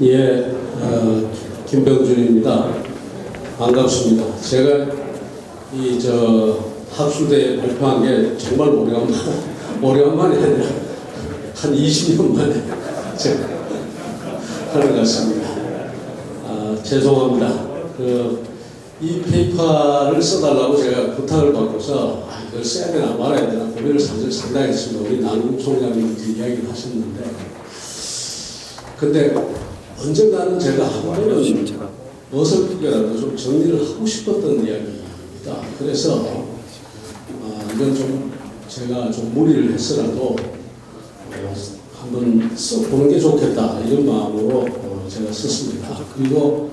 예, 김병준입니다. 반갑습니다. 제가 학술대에 발표한 게 정말 오래간만에 한 20년 만에 제가 하는 것 같습니다. 죄송합니다. 이 페이퍼를 써달라고 제가 부탁을 받고서 이걸 써야 되나 말아야 되나 고민을 사실 상당히 했습니다. 우리 남궁 총장님이 이야기를 하셨는데, 근데 언젠가는 제가 한 번은 어설프게라도 좀 정리를 하고 싶었던 이야기입니다. 그래서 이건 좀 제가 좀 무리를 했어라도 한번 써보는 게 좋겠다 이런 마음으로 제가 썼습니다. 그리고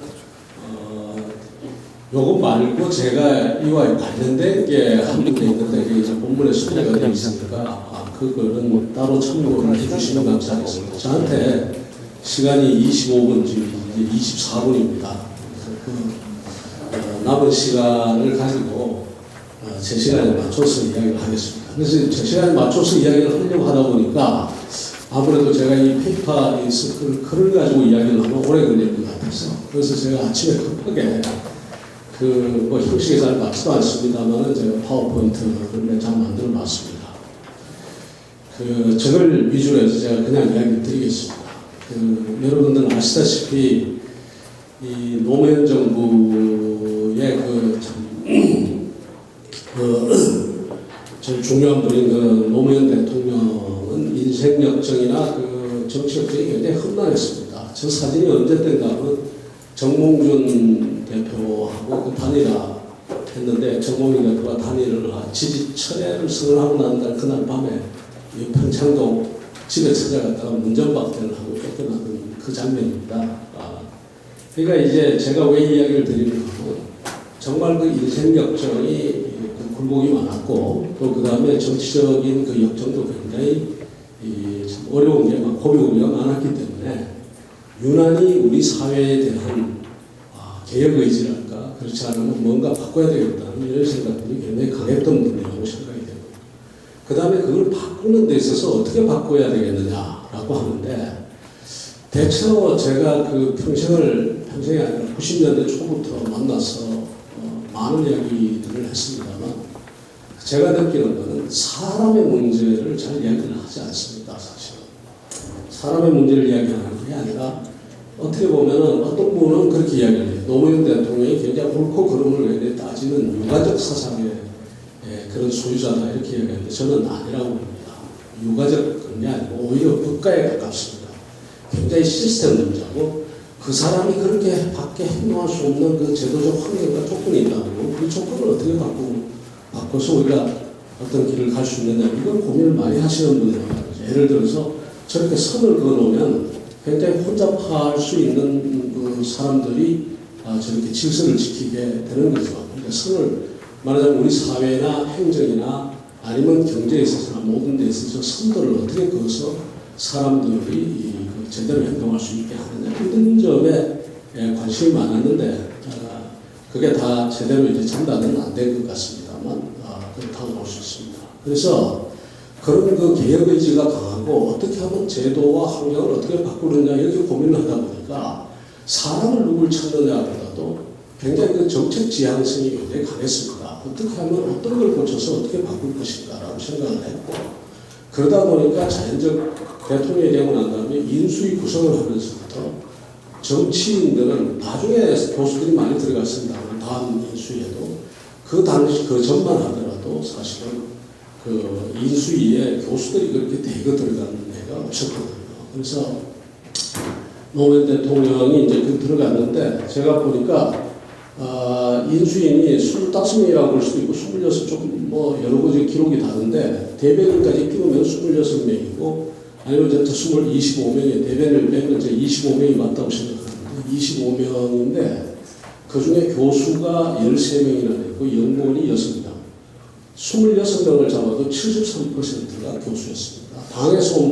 요거 말고 제가 이와 관련된 게 한 군데 있는데 이게 이제 본문에 소개가 되어 있으니까 그거는 따로 참고를 해주시면 감사하겠습니다. 저한테 시간이 25분, 지금 이제 24분입니다. 남은 시간을 가지고 제 시간에 맞춰서 이야기를 하겠습니다. 그래서 제 시간에 맞춰서 이야기를 하려고 하다 보니까 아무래도 제가 이 페이퍼 글을 가지고 이야기를 하면 오래 걸릴 것 같아서, 그래서 제가 아침에 급하게 뭐 형식이 잘 맞지도 않습니다만 제가 파워포인트를 몇 장 만들어 놨습니다. 저걸 위주로 해서 제가 그냥 이야기 드리겠습니다. 여러분들은 아시다시피 이 노무현 정부의 제일 중요한 분인 노무현 대통령은 인생 역정이나 정치 역정이 굉장히 험난했습니다. 저 사진이 언제 땐가 하면 정몽준 대표하고 단일화 했는데, 정몽준 대표가 단일을 지지철회를 선언하고 난 날 그날 밤에 이 평창동 집에 찾아갔다가 문전박대를 하고 쫓겨나는 그 장면입니다. 그러니까 이제 제가 왜 이야기를 드리는가 하면, 정말 그 인생 역정이 굴곡이 많았고, 또 그 다음에 정치적인 그 역정도 굉장히 참 어려운 게 고비고비가 많았기 때문에 유난히 우리 사회에 대한 개혁 의지랄까, 그렇지 않으면 뭔가 바꿔야 되겠다는 이런 생각들이 굉장히 강했던 분이라고 생각이 됩니다. 그 다음에 그걸 바꾸는 데 있어서 어떻게 바꿔야 되겠느냐라고 하는데, 대체로 제가 평생이 아니라 90년대 초부터 만나서 많은 이야기들을 했습니다만, 제가 느끼는 것은 사람의 문제를 잘 이야기를 하지 않습니다. 사실은 사람의 문제를 이야기하는 게 아니라, 어떻게 보면은 어떤 분은 그렇게 이야기를 해요. 노무현 대통령이 굉장히 옳고 그름을 굉장히 따지는 유가적 사상의 그런 소유자다 이렇게 이야기하는데, 저는 아니라고 봅니다. 유가적 그런 게 아니고 오히려 국가에 가깝습니다. 굉장히 시스템 문제고, 그 사람이 그렇게 밖에 행동할 수 없는 그 제도적 환경과 조건이 있다고, 그 조건을 어떻게 바꿔서 우리가 어떤 길을 갈 수 있느냐, 이걸 고민을 많이 하시는 분들이란 말이죠. 예를 들어서 저렇게 선을 그어놓으면 굉장히 혼잡할 수 있는 그 사람들이 저렇게 질서를 지키게 되는 거죠. 그러니까 선을 말하자면 우리 사회나 행정이나 아니면 경제에 있어서나 모든 데 있어서 선들을 어떻게 그어서 사람들이 제대로 행동할 수 있게 하느냐, 이런 점에 관심이 많았는데, 그게 다 제대로 이제 전달은 안 된 것 같습니다만, 그렇다고 볼 수 있습니다. 그래서 그런 개혁 의지가 강하고, 어떻게 하면 제도와 환경을 어떻게 바꾸느냐 이렇게 고민을 하다 보니까, 사람을 누굴 찾느냐보다도 굉장히 정책 지향성이 굉장히 강했습니다. 어떻게 하면 어떤 걸 고쳐서 어떻게 바꿀 것인가라고 생각을 했고, 그러다 보니까 자연적 대통령이 되고 난 다음에 인수위 구성을 하면서부터 정치인들은 나중에 교수들이 많이 들어갔습니다. 다음 인수위에도 그 당시 그 전만 하더라도 사실은 인수위에 교수들이 그렇게 대거 들어가는 데가 없었거든요. 그래서 노무현 대통령이 이제 들어갔는데, 제가 보니까 인수인이 25명이라고 볼 수도 있고 26, 조금 여러 가지 기록이 다른데, 대변인까지 끼우면 26명이고 아니면 전체 25명에 대변인을 빼면 이제 25명이 맞다고 생각하는데, 25명인데 그 중에 교수가 13명이나 되고 연구원이 6명, 26명을 잡아도 73%가 교수였습니다. 당에서 온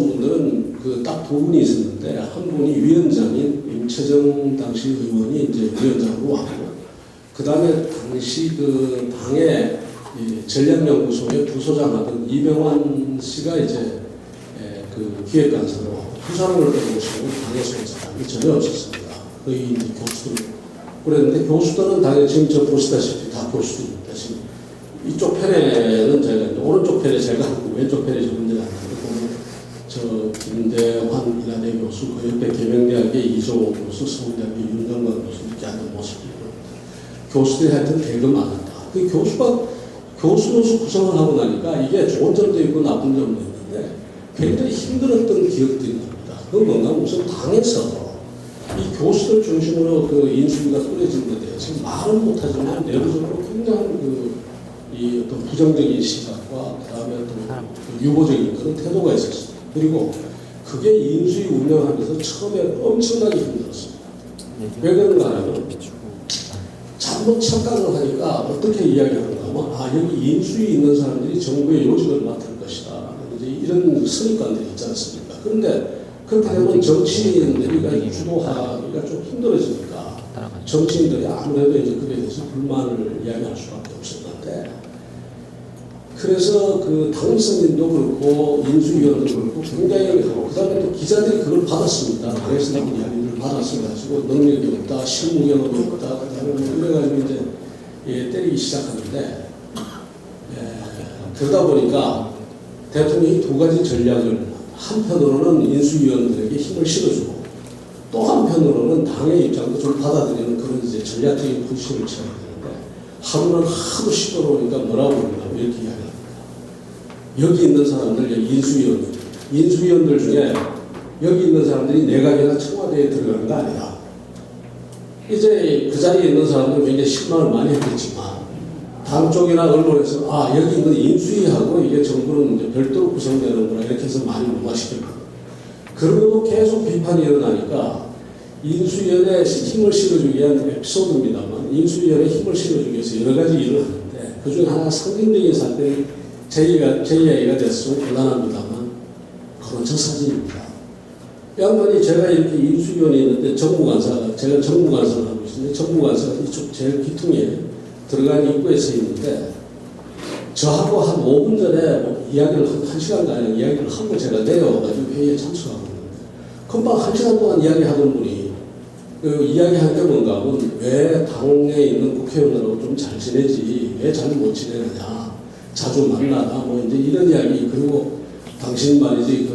분들은 딱 두 분이 있었는데, 한 분이 위원장인 임채정 당시 의원이 이제 위원장으로 왔고, 그 다음에 당시 당의 전략연구소의 부소장 하던 이병환 씨가 이제 기획간사로 두 사람을 모시고 당에서 온 사람이 전혀 없었습니다. 거의 이제 교수들 그랬는데 교수들은 당연히 지금 저 보시다시피 다 교수들입니다. 지금 이쪽 편에는 제가 오른쪽 편에 제가 하고 왼쪽 편에 저 문제가 안 나고 저 김대환 이라대 교수 그 옆에 계명대학의 이종호 교수 서울대학의 윤정관 교수 이렇게 앉은 모습이 교수들이 하여튼 되게 많았다. 그 교수로서 구성을 하고 나니까 이게 좋은 점도 있고 나쁜 점도 있는데 굉장히 힘들었던 기억들이 납니다. 그건 뭔가 무슨 당에서 이 교수들 중심으로 그 인수위가 꾸려진 데 대해서 말은 못하지만 내부적으로 굉장한 이 어떤 부정적인 시각과 그다음에 또 유보적인 그런 태도가 있었습니다. 그리고 그게 인수위 운영하면서 처음에 엄청나게 힘들었습니다. 왜 그런가 하면 잘못 착각을 하니까 어떻게 이야기하는가 하면 여기 인수위에 있는 사람들이 정부의 요직을 맡을 것이다. 이제 이런 선입관들이 있지 않습니까? 그런데 그렇게 되면 정치인들이 주도하기가 좀 힘들어지니까 정치인들이 아무래도 이제 그에 대해서 불만을 이야기할 수밖에 없었는데 그래서 그 당선인도 그렇고 인수위원도 그렇고 굉장히 하고 그다음에 또 기자들이 그걸 받았습니다. 당에서 나온 이야기를 받았어 가지고 능력이 없다, 실무 경험이 없다, 그다음에 뭐 이래가지고 이제 때리기 시작하는데 그러다 보니까 대통령이 두 가지 전략을 한편으로는 인수위원들에게 힘을 실어주고 또 한편으로는 당의 입장도 좀 받아들이는 그런 이제 전략적인 포지션을 취해야 되는데 하루는 하도 시끄러우니까 뭐라고 그러냐고 이렇게 이야기합니다. 여기 있는 사람들, 인수위원들 중에 여기 있는 사람들이 내각이나 청와대에 들어가는 거 아니야. 이제 그 자리에 있는 사람들은 굉장히 실망을 많이 했겠지만 당 쪽이나 언론에서 여기 있는 인수위하고 이게 정부는 이제 별도로 구성되는구나 이렇게 해서 많이 무마시켰거든요. 그러고 계속 비판이 일어나니까 인수위원회 힘을 실어주기 위한 에피소드입니다만 인수위원회 힘을 실어주기 위해서 여러 가지 일을 하는데 그중에 하나 상징적인 사건이 제 이야기가 됐으면 곤란합니다만 그건 저 사진입니다. 양반이 제가 이렇게 인수위원회 있는데 정무관사가 제가 정무관사를 하고 있는데 정무관사가 이쪽 제일 귀퉁이에 들어간 입구에 서 있는데 저하고 한 5분 전에 뭐 이야기를 한 시간가량 이야기를 하고 제가 내려와가지고 회의에 참석하고 있는데 금방 1시간 동안 이야기하던 분이 그 이야기한 게 뭔가 하면 왜 당에 있는 국회의원들하고 좀 잘 지내지 왜 잘 못 지내느냐 자주 만나나 뭐 이제 이런 이야기 그리고 당신 말이지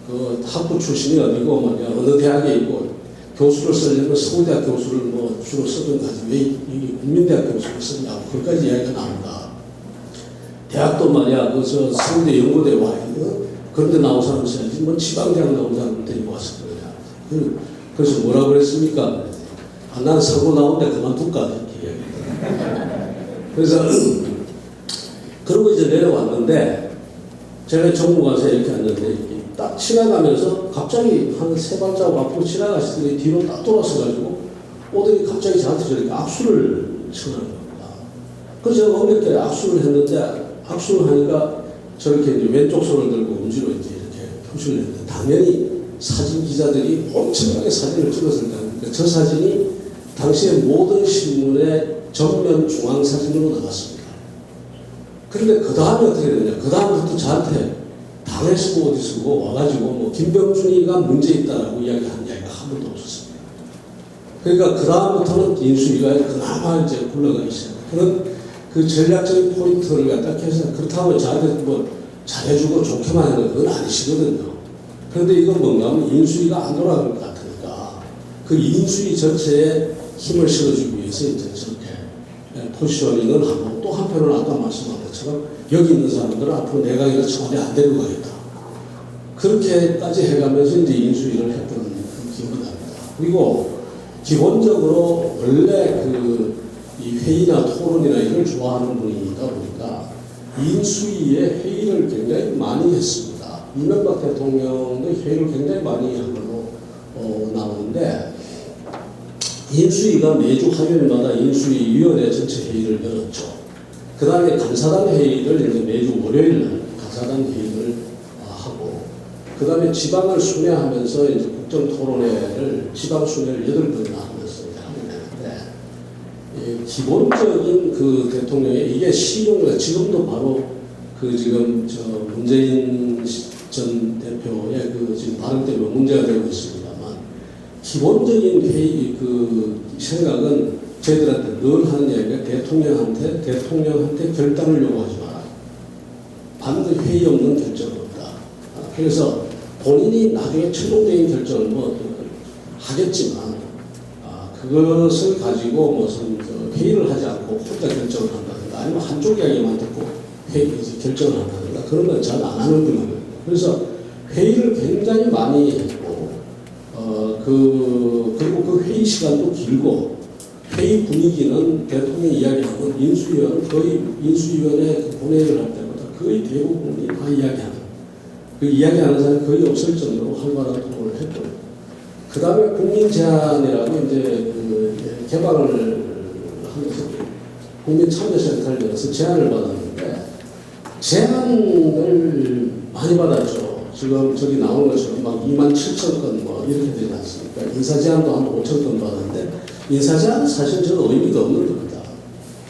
그 학부 출신이 어디고 뭐냐 어느 대학에 있고 교수를 쓰려면 서울대학 교수를 뭐 주로 쓰던 가지 왜 이 국민대학 교수를 쓰냐고 그것까지 이야기가 나온다. 대학도 말이야 그저 서울대 연고대 와 그런데 나온 사람 써야지 뭐 지방대학 나온 사람 데리고 왔을 거냐. 그래서 뭐라고 그랬습니까? 난 서고 나온데 그만둘까 이렇게 이야기했다. 그래서 그러고 이제 내려왔는데 제가 정무관사에 이렇게 앉는데 이렇게 딱 지나가면서 갑자기 한 세 발자국 앞으로 지나가시더니 뒤로 딱 돌아서가지고 오더니 갑자기 저한테 저렇게 악수를 청하는 겁니다. 그래서 제가 어렵게 악수를 했는데 악수를 하니까 저렇게 이제 왼쪽 손을 들고 음지로 이제 이렇게 표시를 했는데 당연히 사진 기자들이 엄청나게 사진을 찍었을 거니까 저 사진이 당시에 모든 신문의 전면 중앙 사진으로 나갔습니다. 그런데 그 다음에 어떻게 되냐? 그 다음부터 저한테 당에 쓰고 어디 쓰고 와가지고 뭐 김병준이가 문제 있다라고 이야기한 이야기가 한 번도 없었습니다. 그러니까 그 다음부터는 인수위가 그나마 이제 굴러가기 시작해요. 그런 그 전략적인 포인트를 갖다 해서 그렇다고 저한테 뭐 잘해주고 좋게만 하는 건 아니시거든요. 그런데 이건 뭔가 하면 인수위가 안 돌아갈 것 같으니까 그 인수위 전체에 힘을 실어주기 위해서 이제 저렇게 포지셔닝을 하고 또 한편으로는 아까 말씀한 것처럼 여기 있는 사람들은 앞으로 내각이나 청와대 안 데리고 가겠다. 그렇게까지 해가면서 이제 인수위를 했던 기억이 납니다. 그리고 기본적으로 원래 이 회의나 토론이나 이걸 좋아하는 분이다 보니까 인수위의 회의를 굉장히 많이 했습니다. 이명박 대통령도 회의를 굉장히 많이 한 걸로 나오는데 인수위가 매주 화요일마다 인수위위원회 전체 회의를 열었죠. 그 다음에 감사단 회의를 이제 매주 월요일 감사단 회의를 하고 그 다음에 지방을 순회하면서 이제 국정토론회를 지방 순회를 8번이나 하면서 이제 하게 되는데 기본적인 그 대통령의 이게 시용을 지금도 바로 그 지금 문재인 전 대표의 그 지금 발언 때문에 문제가 되고 있습니다만, 기본적인 회의 그 생각은 저희들한테 늘 하는 얘기가 대통령한테 결단을 요구하지 마라. 반드시 회의 없는 결정은 없다. 그래서 본인이 나중에 최종적인 결정을 뭐 하겠지만, 그것을 가지고 무슨 회의를 하지 않고 혼자 결정을 한다든가 아니면 한쪽 이야기만 듣고 결정을 한다든가 그런 건 잘 안 하는 분이거든요. 그래서 회의를 굉장히 많이 했고, 그리고 그 회의 시간도 길고, 회의 분위기는 대통령이 이야기하면 인수위원은 거의 인수위원회 본회의를 할 때마다 거의 대부분이 다 이야기하는, 그 이야기하는 사람이 거의 없을 정도로 활발한 토론을 했고요. 그 다음에 국민 제안이라고 이제 그 개발을 하면서 국민 참여센터를 열어서 제안을 받았는데, 제안을 많이 받았죠. 지금 저기 나오는 것처럼 막 27,000건 뭐 이렇게 되지 않습니까? 인사 제안도 한 5,000건 받았는데, 인사 제안은 사실 저는 의미가 없는 겁니다.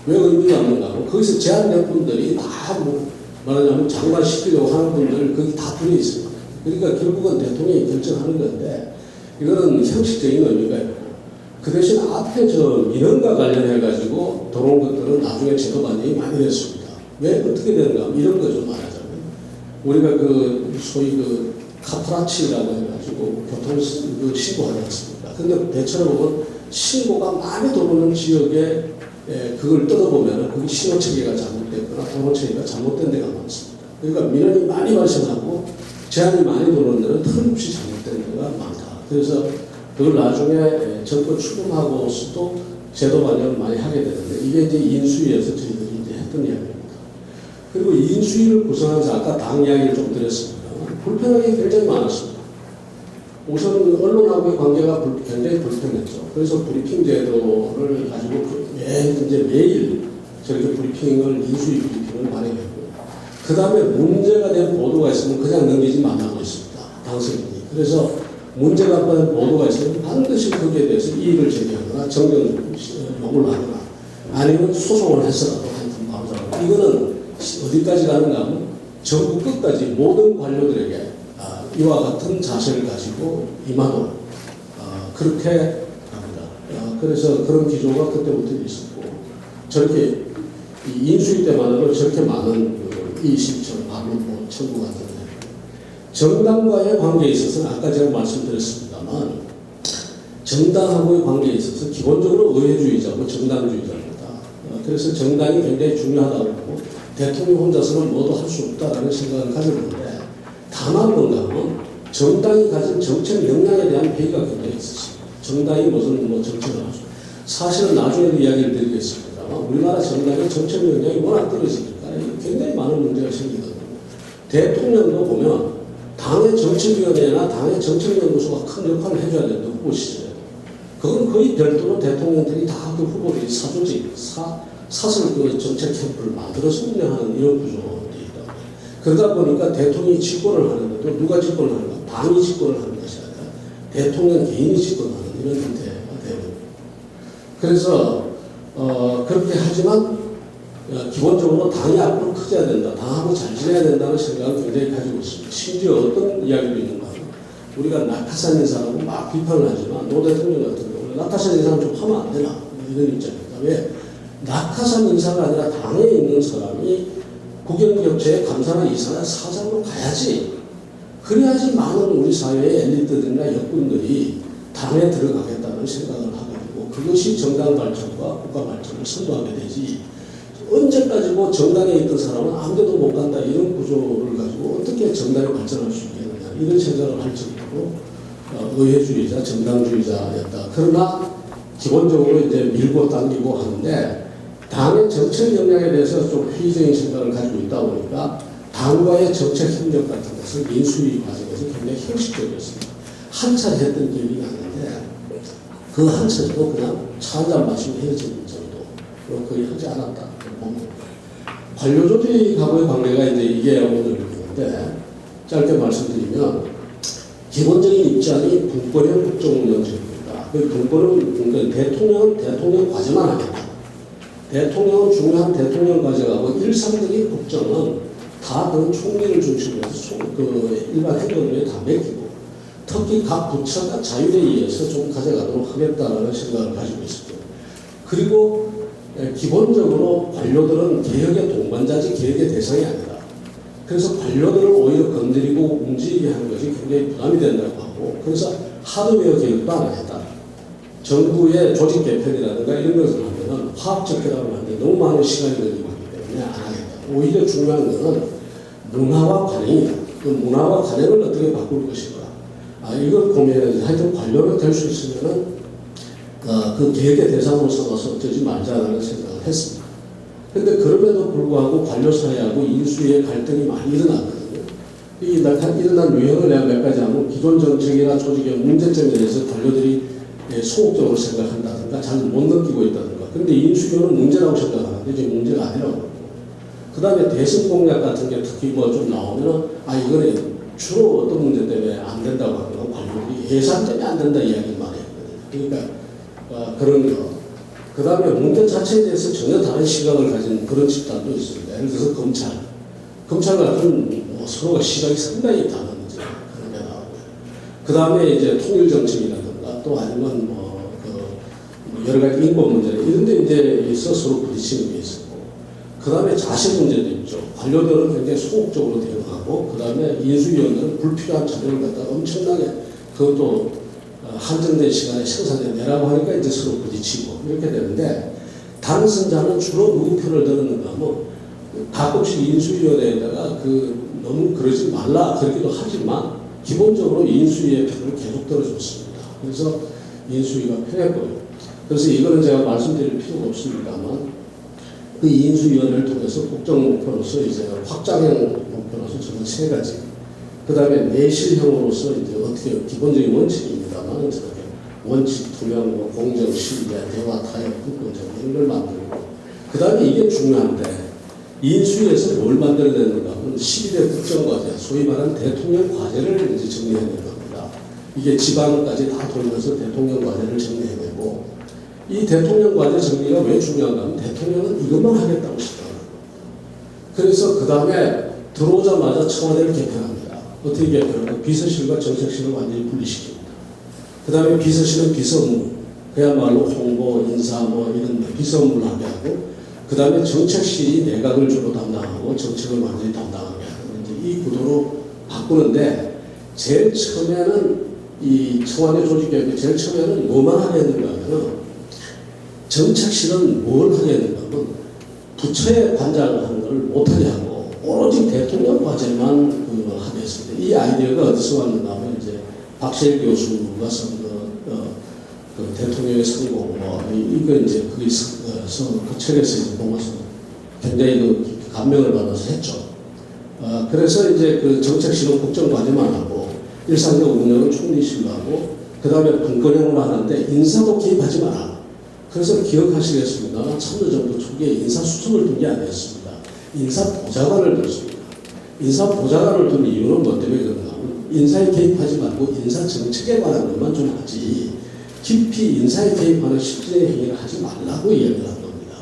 왜 의미가 없는가 하면 거기서 제안된 분들이 다 뭐 말하자면 장관시키려고 하는 분들 거기 다 들어 있습니다. 그러니까 결국은 대통령이 결정하는 건데, 이거는 형식적인 의미가 있고, 그 대신 앞에 저 민원과 관련해가지고 들어온 것들은 나중에 제도 반영이 많이 됐습니다. 왜 어떻게 되는가 하면 이런 거죠. 말하자면 우리가 그 소위 그 카프라치라고 해가지고 교통 신고하지 않습니까? 근데 대체로 보면 신고가 많이 들어오는 지역에 그걸 뜯어보면 거기 신호 체계가 잘못됐거나 도로 체계가 잘못된 데가 많습니다. 그러니까 민원이 많이 발생하고 제한이 많이 들어오는 데는 틀림없이 잘못된 데가 많다. 그래서 그걸 나중에 정권 출범하고서도 제도 반영을 많이 하게 되는데, 이게 이제 인수위에서 저희들이 이제 했던 이야기입니다. 그리고 인수위를 구성하면서 아까 당 이야기를 좀 드렸습니다. 불편한 게 굉장히 많았습니다. 우선 언론하고의 관계가 굉장히 불편했죠. 그래서 브리핑 제도를 가지고 매일 저렇게 브리핑을, 인수위 브리핑을 발행했고요. 그 다음에 문제가 된 보도가 있으면 그냥 넘기지 말라고 했습니다. 당선인이. 그래서 문제가 된 보도가 있으면 반드시 거기에 대해서 이의를 제기하거나 정정 요구를 하거나 아니면 소송을 했어라도 하여튼 바로 잡고, 이거는 어디까지 가는가 하면 전국 끝까지 모든 관료들에게 이와 같은 자세를 가지고 임하도록 그렇게 합니다. 그래서 그런 기조가 그때부터 있었고, 저렇게 인수위 때만으로 저렇게 많은 이의 신청, 반론 청구가 들어요. 정당과의 관계에 있어서는 아까 제가 말씀드렸습니다만, 정당하고의 관계에 있어서 기본적으로 의회주의자고 정당주의자입니다. 그래서 정당이 굉장히 중요하다고 하고 대통령 혼자서는 뭐도 할 수 없다라는 생각을 가졌는데, 다만 뭔가 하면 정당이 가진 정책 역량에 대한 회의가 굉장히 있었습니다. 정당이 무슨 뭐 정책을 하죠. 사실은 나중에도 이야기를 드리겠습니다만, 우리나라 정당의 정책 역량이 워낙 떨어지니까 굉장히 많은 문제가 생기거든요. 대통령도 보면 당의 정책위원회나 당의 정책연구소가 큰 역할을 해줘야 되는데 후보 시절에 그건 거의 별도로 대통령들이 다 그 후보들이 사조직, 사설 그 정책 캠프를 만들어서 운영하는 이런 구조가 있다. 그러다 보니까 대통령이 집권을 하는데도 누가 집권을 하는가? 당이 집권을 하는 것이 아니라 대통령 개인이 집권하는 이런 형태가 되거든요. 그래서 그렇게 하지만 기본적으로 당이 앞으로 커져야 된다, 당하고 잘 지내야 된다는 생각을 굉장히 가지고 있습니다. 심지어 어떤 이야기도 있는가 하면, 우리가 낙하산 인사라고 막 비판을 하지만 노 대통령 같은 경우는 낙하산 인사는 좀 하면 안 되나 이런 입장입니다. 왜? 낙하산 인사가 아니라 당에 있는 사람이 국영기업체에 감사나 이사나 사장으로 가야지, 그래야지 많은 우리 사회의 엘리트들이나 역군들이 당에 들어가겠다는 생각을 하게 되고, 그것이 정당 발전과 국가 발전을 선도하게 되지, 언제까지 뭐 정당에 있던 사람은 아무데도 못 간다 이런 구조를 가지고 어떻게 정당이 발전할 수 있겠느냐 이런 생각을 할 정도로 의회주의자, 정당주의자였다. 그러나 기본적으로 이제 밀고 당기고 하는데, 당의 정책 역량에 대해서 좀 회의적인 생각을 가지고 있다 보니까 당과의 정책 협력 같은 것을 인수위 과정에서 굉장히 형식적이었습니다. 한 차례 했던 기억이 나는데, 그 한 차례도 그냥 차 한잔 마시고 헤어지는 정도, 거의 하지 않았다. 관료조직하고의 관계가 이제 이게 오늘 있는데, 짧게 말씀드리면 기본적인 입장이 분권형 국정운영제입니다. 그 분권은 대통령은 대통령 과제만 하겠다. 대통령은 중요한 대통령 과제하고 일상적인 국정은 다 그 총리를 중심으로 해서 그 일반 행정부에 다 맡기고 특히 각 부처가 자율에 의해서 좀 가져가도록 하겠다라는 생각을 가지고 있습니다. 그리고 기본적으로 관료들은 개혁의 동반자지 개혁의 대상이 아니다. 그래서 관료들을 오히려 건드리고 움직이게 하는 것이 굉장히 부담이 된다고 하고, 그래서 하드웨어 개혁도 안 하겠다. 정부의 조직 개편이라든가 이런 것을 하면은 화학적 개혁을 하는데 너무 많은 시간이 걸리고 하기 때문에 안 하겠다. 오히려 중요한 것은 문화와 관행이다. 그 문화와 관행을 어떻게 바꿀 것인가. 이걸 고민해야지. 하여튼 관료가 될 수 있으면은 그 계획의 대상으로 삼아서 어쩌지 말자라는 생각을 했습니다. 그런데 그럼에도 불구하고 관료 사회하고 인수위의 갈등이 많이 일어났거든요. 이 일어난 유형을 내가 몇 가지 하면 기존 정책이나 조직의 문제점에 대해서 관료들이 소극적으로 생각한다든가 잘 못 느끼고 있다든가. 그런데 인수위는 문제라고 생각하는데 이제 문제가 아니라고 그러고. 그 다음에 대선 공약 같은 게 특히 뭐 좀 나오면은 이거는 주로 어떤 문제 때문에 안 된다고 하면 관료들이 예산 때문에 안 된다 이야기를 많이 했거든요. 그러니까 그런 거. 그 다음에 문제 자체에 대해서 전혀 다른 시각을 가진 그런 집단도 있습니다. 예를 들어서 검찰 같은 서로가 시각이 상당히 다른 이제 그런 게 나오고요. 그 다음에 이제 통일 정책이라든가 또 아니면 여러 가지 인권 문제 이런 데 이제 있어 서로 부딪히는 게 있었고, 그 다음에 자세 문제도 있죠. 관료들은 굉장히 소극적으로 대응하고, 그 다음에 인수위원들은 불필요한 자료를 갖다가 엄청나게 그것도 한정된 시간에 생산해 내라고 하니까 이제 서로 부딪히고 이렇게 되는데, 당선자는 주로 누구 편을 들었는가 하면 가끔씩 인수위원회에다가 너무 그러지 말라 그러기도 하지만 기본적으로 인수위의 편을 계속 들어줬습니다. 그래서 인수위가 편했고요. 그래서 이거는 제가 말씀드릴 필요가 없습니다만 그 인수위원회를 통해서 국정 목표로서 이제 확장형 목표로서 저는 3가지, 그 다음에 내실형으로서 이제 어떻게 기본적인 원칙입니다만 저렇게 원칙, 투명, 공정, 신뢰, 대화, 타협, 국권적 이런 걸 만들고, 그 다음에 이게 중요한데 인수위에서 뭘 만들어야 되는가 하면 12대 국정과제, 소위 말하는 대통령 과제를 이제 정리해야 되는 겁니다. 이게 지방까지 다 돌면서 대통령 과제를 정리해야 되고, 이 대통령 과제 정리가 왜 중요한가 하면 대통령은 이것만 하겠다고 생각하는 겁니다. 그래서 그 다음에 들어오자마자 청와대를 개편합니다. 어떻게 개편하면 비서실과 정책실을 완전히 분리시킵니다. 그 다음에 비서실은 비서업무, 그야말로 홍보, 인사 이런 비서 업무를 하게 하고, 그 다음에 정책실이 내각을 주로 담당하고 정책을 완전히 담당하게 하는 이제 이 구도로 바꾸는데, 제일 처음에는 이 청와대 조직개혁이 제일 처음에는 뭐만 하겠는가 하면 정책실은 뭘 하겠는가 하면 부처의 관장하는 걸 못하게 하고 오로지 대통령 과제만 하게 했습니다. 이 아이디어가 어디서 왔는가 하면 이제 박세일 교수가 쓴 대통령의 성공 이거 이제 거기서 그 책에서 이제 보면서 굉장히 감명을 받아서 했죠. 그래서 이제 그 정책실은 국정 과제만 하고 일상적 운영은 총리실로 하고, 그 다음에 분권형으로 하는데 인사도 개입하지 마라. 그래서 기억하시겠습니다. 참여정부 초기에 인사수석을 둔 게 아니었습니다. 인사보좌관을 뒀습니다. 인사보좌관을 둔 이유는 뭐 때문에 그런가 하면 인사에 개입하지 말고 인사정책에 관한 것만 좀 하지 깊이 인사에 개입하는 실질의 행위를 하지 말라고 이야기를 한 겁니다.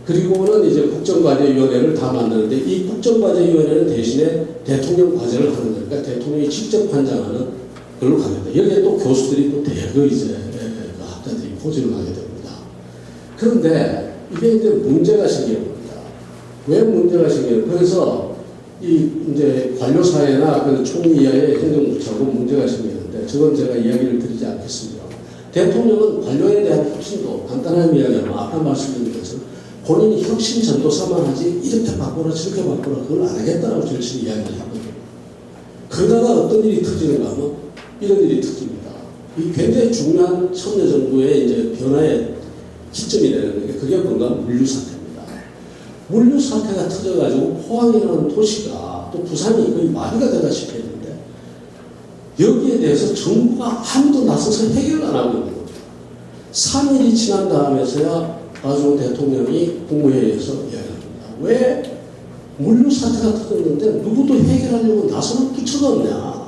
그리고는 이제 국정과제위원회를 다 만드는데 이 국정과제위원회는 대신에 대통령 과제를 하는 거니까 대통령이 직접 관장하는 걸로 가겠다. 여기에 또 교수들이 또 대거 이제 학자들이 포진을 하게 됩니다. 그런데 이게 이제 문제가 생기는 겁니다. 왜 문제가 생기는? 그래서 이 이제 관료사회나 그 총리 이하의 행정부처하고 문제가 생기는데, 저건 제가 이야기를 드리지 않겠습니다. 대통령은 관료에 대한 혁신도 간단하게 이야기하면 아까 말씀드린 것처럼 본인이 혁신 전도사만 하지 이렇게 바꾸라 저렇게 바꾸라 그걸 안 하겠다라고 절실히 이야기를 하거든요. 그러다가 어떤 일이 터지는가 하면 이런 일이 터집니다. 이 굉장히 중요한 참여정부의 이제 변화의 기점이 되는 게 그게 뭔가 물류사태입니다. 물류사태가 터져가지고 포항이라는 도시가 또 부산이 거의 마비가 되다시피 했는데 여기에 대해서 정부가 아무도 나서서 해결을 안 하고 있는 겁니다. 3일이 지난 다음에서야 나중에 대통령이 국무회의에서 이야기합니다. 왜 물류사태가 터졌는데 누구도 해결하려고 나서는 부처가 없냐.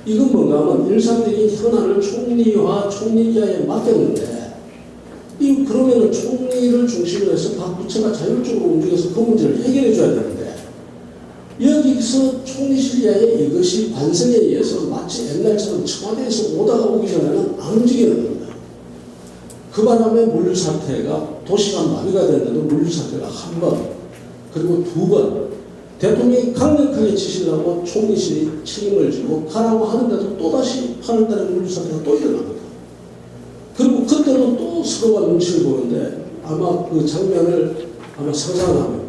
이건 뭔가 하면 일상적인 현안을 총리와 총리기하에 맡겼는데 그러면은 총리를 중심으로 해서 각 부처가 자율적으로 움직여서 그 문제를 해결해 줘야 되는데 여기서 총리실 내에 이것이 관성에 의해서 마치 옛날처럼 청와대에서 오다가 오기 전에는 안 움직이는 겁니다. 그 바람에 물류 사태가 도시가 마비가 됐는데도 물류 사태가 한 번, 그리고 두 번, 대통령이 강력하게 지시를 하고 총리실이 책임을 지고 가라고 하는데도 또다시 8월달에 물류 사태가 또 일어납니다. 그리고 그때도 또 서로가 눈치를 보는데 아마 그 장면을 아마 상상하면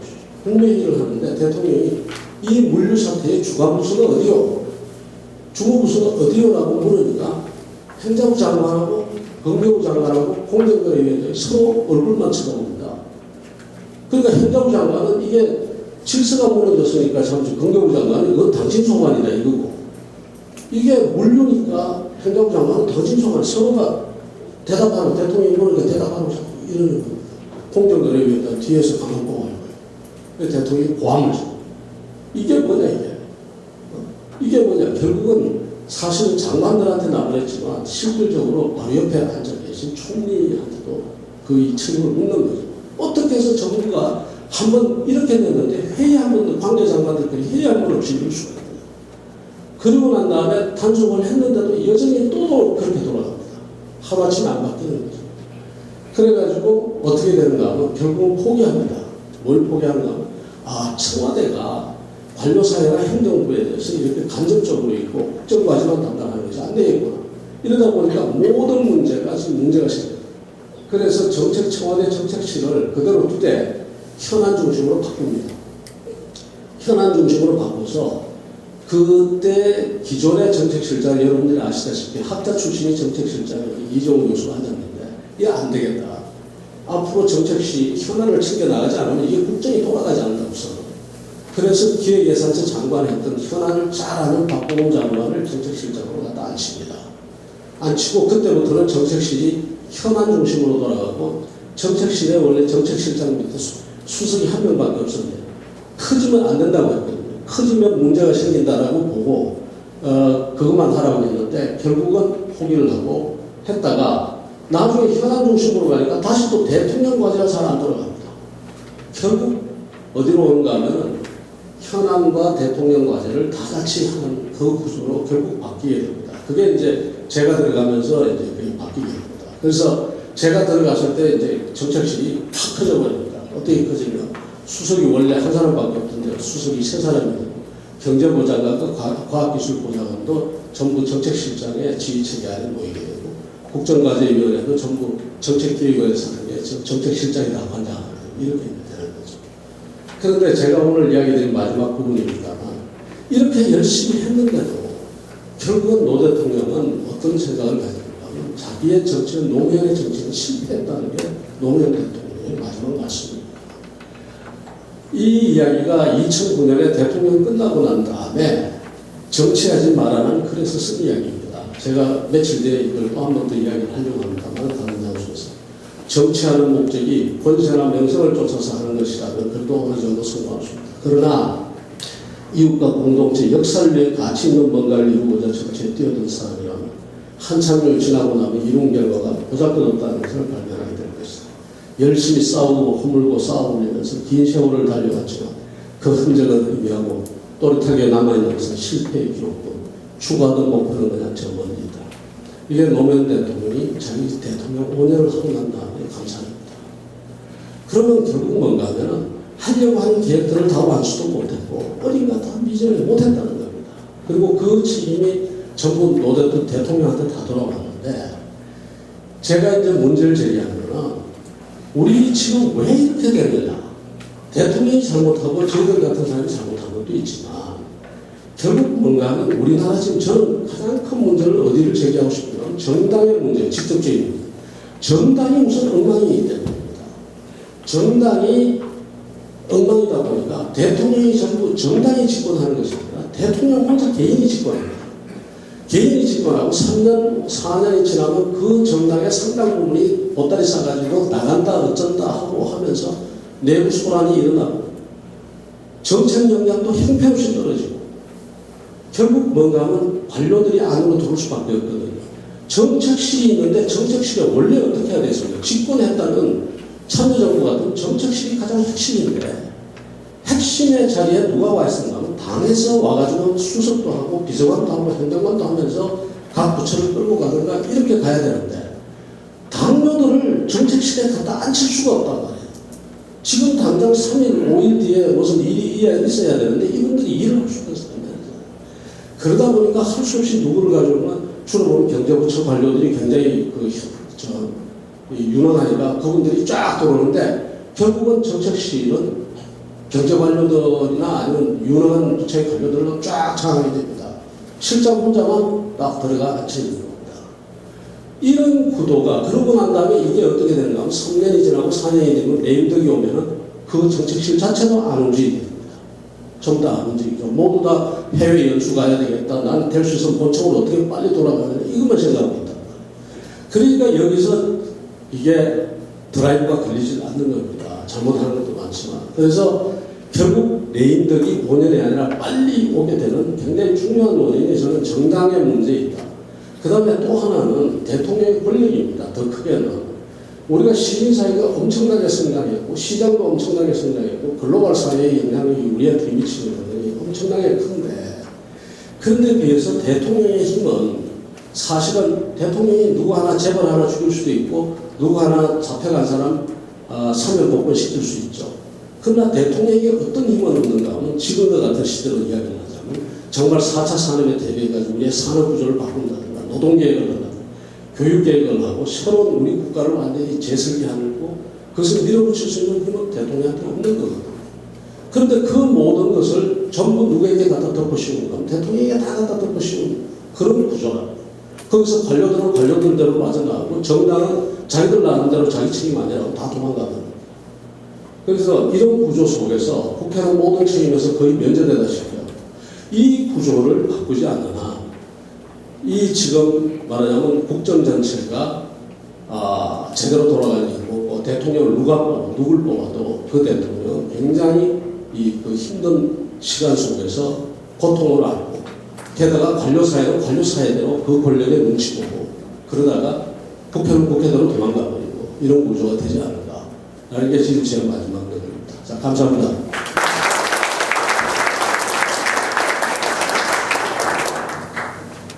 국무회의를 하는데 대통령이 이 물류 사태의 주관부서가 어디요? 주무부서가 어디요라고 물으니까 행정부 장관하고 법무부 장관하고 공정거래위원장이 서로 얼굴만 쳐다봅니다. 그러니까 행정부 장관은 이게 질서가 무너졌으니까 잠시 법무부 장관이 이건 당신 소관이다 이거고, 이게 물류니까 행정부 장관은 당신 소관, 서로가 대답하는, 대통령이 물으니까 대답하는 자꾸 이러는 겁니다. 공정거래위원장 뒤에서 가만 보고 하는 거예요. 대통령이 고함을 쳐. 이게 뭐냐 이게. 이게 뭐냐, 결국은 사실은 장관들한테는 안 그랬지만 실질적으로 바로 옆에 앉아 계신 총리한테도 그 책임을 묻는 거죠. 어떻게 해서 정부가 한번 이렇게 됐는데 회의 한 번도 관계장관들끼리 회의 한 번 없이 이룰 수가 있느냐. 그리고 난 다음에 단속을 했는데도 여전히 또 그렇게 돌아갑니다. 하루아침에 안 바뀌는 거죠. 그래가지고 어떻게 되는가 하면 결국은 포기합니다. 뭘 포기하는가 하면 청와대가 관료사회나 행정부에 대해서 이렇게 간접적으로 있고 국정과제만 담당하는 것이 안 되겠구나. 이러다 보니까 모든 문제가 지금 문제가 생겨요. 그래서 청와대 정책실을 그대로 두되 현안 중심으로 바꿉니다. 현안 중심으로 바꿔서 그때 기존의 정책실장, 여러분들이 아시다시피 학자 출신이 정책실장에 이종우 교수가 앉았는데 이게 안 되겠다. 앞으로 정책시 현안을 챙겨나가지 않으면 이게 국정이 돌아가지 않는다 우선. 그래서 기획예산처 장관이 했던 현안을 잘 아는 박보검 장관을 정책실장으로 갖다 앉힙니다. 앉히고 그때부터는 정책실이 현안 중심으로 돌아가고, 정책실에 원래 정책실장 밑에 수석이 한 명밖에 없었는데 커지면 안 된다고 했거든요. 커지면 문제가 생긴다라고 보고 그것만 하라고 했는데 결국은 포기를 하고 했다가 나중에 현안 중심으로 가니까 다시 또 대통령 과제가 잘 안 돌아갑니다. 결국 어디로 오는가 하면은 현안과 대통령 과제를 다 같이 하는 그 구조로 결국 바뀌게 됩니다. 그게 이제 제가 들어가면서 이제 그게 바뀌게 됩니다. 그래서 제가 들어갔을 때 이제 정책실이 팍 커져버립니다. 어떻게 커지면 수석이 원래 한 사람밖에 없던데 수석이 세 사람이 되고, 경제부 장관과 과학기술부장관도 전부 정책실장의 지휘체계 안에 모이게 되고, 국정과제위원회도 전부 정책기획위원회에서 하는 게 정책실장이 다 관장하는 이렇게 되는 거죠. 그런데 제가 오늘 이야기드린 마지막 부분입니다만, 이렇게 열심히 했는데도 결국은 노 대통령은 어떤 생각을 가지는가 하면 자기의 정치는, 노무현의 정치는 실패했다는 게 노무현 대통령의 마지막 말씀입니다. 이 이야기가 2009년에 대통령 끝나고 난 다음에 정치하지 말라는 글에서 쓴 이야기입니다. 제가 며칠 뒤에 이걸 또 한 번 더 이야기를 하려고 합니다만 다른 장소에서. 정치하는 목적이 권세나 명성을 쫓아서 하는 것이라면 그래도 어느 정도 성공할 수 있다. 그러나 이웃과 공동체, 역사를 위해 가치 있는 뭔가를 이루고자 정치에 뛰어든 사람이라면 한참을 지나고 나면 이룬 결과가 보잘것없다는 것을 발견하게 될 것이다. 열심히 싸우고 허물고 싸우면서 긴 세월을 달려갔지만 그 흔적은 의미하고 또렷하게 남아있는 것은 실패의 기록뿐, 추구하던 목표는 그냥 저 멀리다. 이게 노무현 대통령이 자기 대통령 5년을 하고 난 다음에 감사합니다. 그러면 결국 뭔가 하면은 하려고 하는 계획들을 다 완수도 못했고 어딘가 다 미전을 못했다는 겁니다. 그리고 그 책임이 전부 노 대통령한테 다 돌아왔는데, 제가 이제 문제를 제기하면은 우리 지금 왜 이렇게 되느냐. 대통령이 잘못하고 저희들 같은 사람이 잘못한 것도 있지만 결국 뭔가 하면 우리나라 지금 저는 가장 큰 문제를 어디를 제기하고 싶으면 정당의 문제, 직접적인 문제. 정당이 우선 엉망이기 때문입니다. 정당이 엉망이다 보니까 대통령이 전부 정당이 집권하는 것이 아니라 대통령 혼자 개인이 집권합니다. 개인이 집권하고 3년, 4년이 지나면 그 정당의 상당 부분이 보따리 싸가지고 나간다, 어쩐다 하고 하면서 내부 소란이 일어나고 정책 역량도 형편없이 떨어지고 결국 뭔가 하면 관료들이 안으로 들어올 수밖에 없거든요. 정책실이 있는데 정책실에 원래 어떻게 해야 되겠습니까? 집권했다는 참여정부 같은 정책실이 가장 핵심인데 핵심의 자리에 누가 와 있었나 하면 다 당에서 와가지고 수석도 하고 비서관도 하고 행정관도 하면서 각 부처를 끌고 가든가 이렇게 가야 되는데 당뇨들을 정책실에 갖다 앉힐 수가 없단 말이에요. 지금 당장 3일, 5일 뒤에 무슨 일이 있어야 되는데 이분들이 일을 할 수가 없어요. 그러다 보니까 할 수 없이 누구를 가져오면 주로 보면 경제부처 관료들이 굉장히 유능하니까 그분들이 쫙 들어오는데 결국은 정책실은 경제관료들이나 아니면 유능한 부처의 관료들로 쫙 장악이 됩니다. 실장 혼자만 딱 들어가 앉혀있는 겁니다. 이런 구도가 그러고 난 다음에 이게 어떻게 되는가 하면 3년이 지나고 4년이 되면 내임덕이 오면은 그 정책실 자체도 안 움직입니다. 전부 다 안 움직이죠. 모두 다 해외 연수 가야 되겠다. 나는 될 수 있으면 본청으로 어떻게 빨리 돌아가야 되나 이것만 생각하고 있단 말이에요. 그러니까 여기서 이게 드라이브가 걸리지 않는 겁니다. 잘못하는 것도 많지만. 그래서 결국 내임덕이 5년이 아니라 빨리 오게 되는 굉장히 중요한 원인이 저는 정당의 문제이다. 그 다음에 또 하나는 대통령의 권력입니다. 더 크게는. 우리가 시민사회가 엄청나게 성장했고 시장도 엄청나게 성장했고 글로벌 사회의 영향력이 우리한테 미치는 것들이 엄청나게 큰데 그런데 비해서 대통령의 힘은 사실은 대통령이 누구 하나 재벌 하나 죽일 수도 있고 누구 하나 잡혀간 사람 사면 복권시킬 수 있죠. 그러나 대통령에게 어떤 힘은 없는가 하면 지금과 같은 시대로 이야기를 하자면 정말 4차 산업에 대비해가지고 우리의 산업구조를 바꾼다든가 노동계획을 한다든가 교육계획을 하고 새로운 우리 국가를 완전히 재설계하고 그것을 밀어붙일 수 있는 힘은 대통령한테 없는 거거든요. 그런데 그 모든 것을 전부 누구에게 갖다 덮어씌우는 건 대통령에게 다 갖다 덮어씌우는 그런 구조라. 거기서 관료들은 관료들대로 빠져나가고 정당은 자기들 나름대로 자기 책임 아니라고 다 도망가거든요. 그래서 이런 구조 속에서 국회는 모든 책임에서 거의 면제되다시피 이 구조를 바꾸지 않으나 이 지금 말하자면 국정 전체가 제대로 돌아가지 않고 대통령을 누굴 뽑아도 그 대통령은 굉장히 그 힘든 시간 속에서 고통을 앓고 게다가 관료사회는 관료사회대로 그 권력에 눈치 보고 그러다가 국회는 국회대로 도망가버리고 이런 구조가 되지 않을까. 라는 게 지금 제 마지막 의견입니다. 자, 감사합니다.